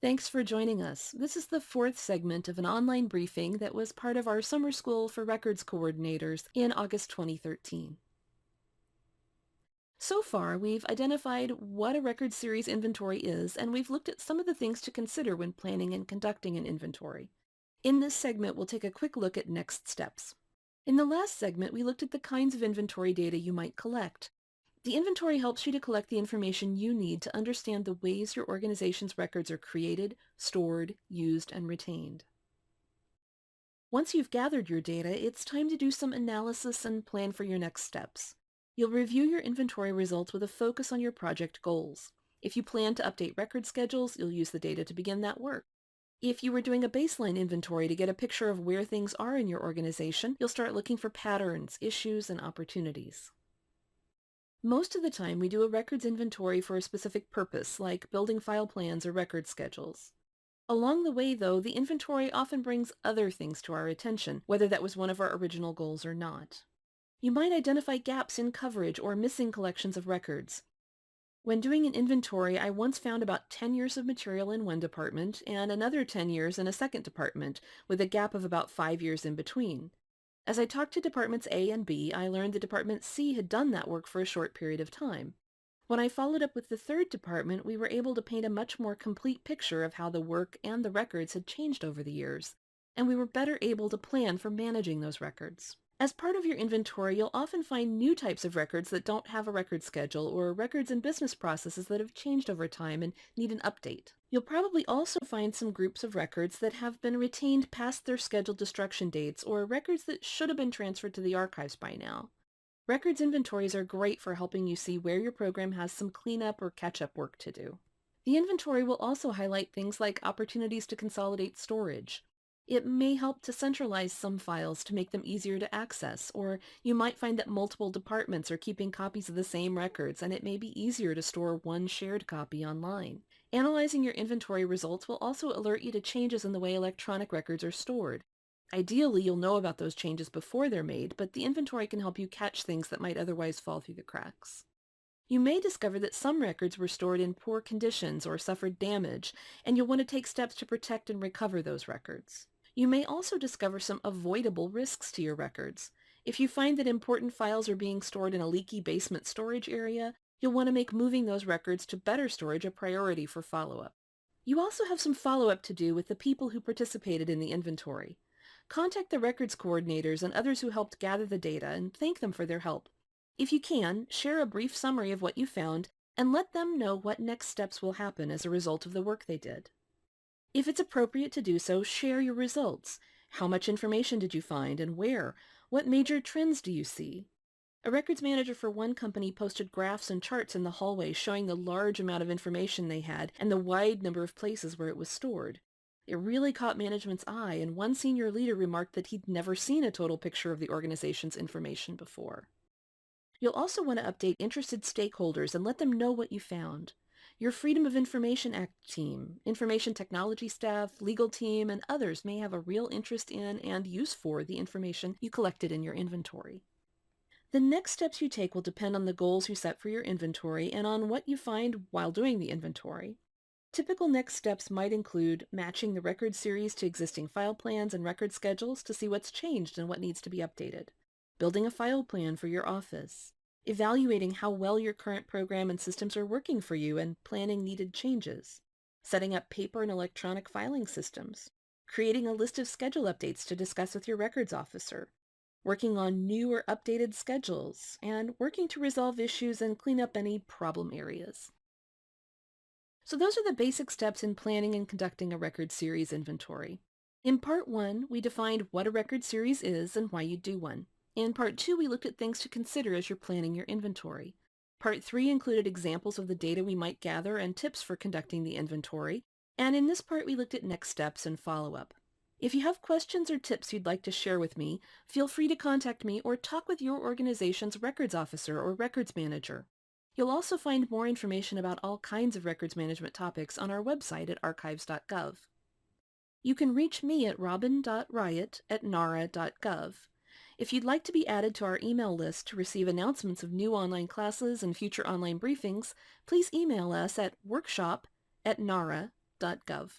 Thanks for joining us. This is the fourth segment of an online briefing that was part of our Summer School for Records Coordinators in August 2013. So far, we've identified what a record series inventory is, and we've looked at some of the things to consider when planning and conducting an inventory. In this segment, we'll take a quick look at next steps. In the last segment, we looked at the kinds of inventory data you might collect. The inventory helps you to collect the information you need to understand the ways your organization's records are created, stored, used, and retained. Once you've gathered your data, it's time to do some analysis and plan for your next steps. You'll review your inventory results with a focus on your project goals. If you plan to update record schedules, you'll use the data to begin that work. If you were doing a baseline inventory to get a picture of where things are in your organization, you'll start looking for patterns, issues, and opportunities. Most of the time, we do a records inventory for a specific purpose, like building file plans or record schedules. Along the way, though, the inventory often brings other things to our attention, whether that was one of our original goals or not. You might identify gaps in coverage or missing collections of records. When doing an inventory, I once found about 10 years of material in one department and another 10 years in a second department, with a gap of about 5 years in between. As I talked to Departments A and B, I learned that Department C had done that work for a short period of time. When I followed up with the third department, we were able to paint a much more complete picture of how the work and the records had changed over the years, and we were better able to plan for managing those records. As part of your inventory, you'll often find new types of records that don't have a record schedule, or records and business processes that have changed over time and need an update. You'll probably also find some groups of records that have been retained past their scheduled destruction dates, or records that should have been transferred to the archives by now. Records inventories are great for helping you see where your program has some cleanup or catch-up work to do. The inventory will also highlight things like opportunities to consolidate storage. It may help to centralize some files to make them easier to access, or you might find that multiple departments are keeping copies of the same records, and it may be easier to store one shared copy online. Analyzing your inventory results will also alert you to changes in the way electronic records are stored. Ideally, you'll know about those changes before they're made, but the inventory can help you catch things that might otherwise fall through the cracks. You may discover that some records were stored in poor conditions or suffered damage, and you'll want to take steps to protect and recover those records. You may also discover some avoidable risks to your records. If you find that important files are being stored in a leaky basement storage area, you'll want to make moving those records to better storage a priority for follow-up. You also have some follow-up to do with the people who participated in the inventory. Contact the records coordinators and others who helped gather the data and thank them for their help. If you can, share a brief summary of what you found and let them know what next steps will happen as a result of the work they did. If it's appropriate to do so, share your results. How much information did you find and where? What major trends do you see? A records manager for one company posted graphs and charts in the hallway showing the large amount of information they had and the wide number of places where it was stored. It really caught management's eye, and one senior leader remarked that he'd never seen a total picture of the organization's information before. You'll also want to update interested stakeholders and let them know what you found. Your Freedom of Information Act team, information technology staff, legal team, and others may have a real interest in and use for the information you collected in your inventory. The next steps you take will depend on the goals you set for your inventory and on what you find while doing the inventory. Typical next steps might include matching the record series to existing file plans and record schedules to see what's changed and what needs to be updated, building a file plan for your office, evaluating how well your current program and systems are working for you and planning needed changes, setting up paper and electronic filing systems, creating a list of schedule updates to discuss with your records officer, working on new or updated schedules, and working to resolve issues and clean up any problem areas. So those are the basic steps in planning and conducting a record series inventory. In Part 1, we defined what a record series is and why you do one. In Part 2, we looked at things to consider as you're planning your inventory. Part 3 included examples of the data we might gather and tips for conducting the inventory. And in this part, we looked at next steps and follow-up. If you have questions or tips you'd like to share with me, feel free to contact me or talk with your organization's records officer or records manager. You'll also find more information about all kinds of records management topics on our website at archives.gov. You can reach me at robin.riat@nara.gov. If you'd like to be added to our email list to receive announcements of new online classes and future online briefings, please email us at workshop@nara.gov. census.gov.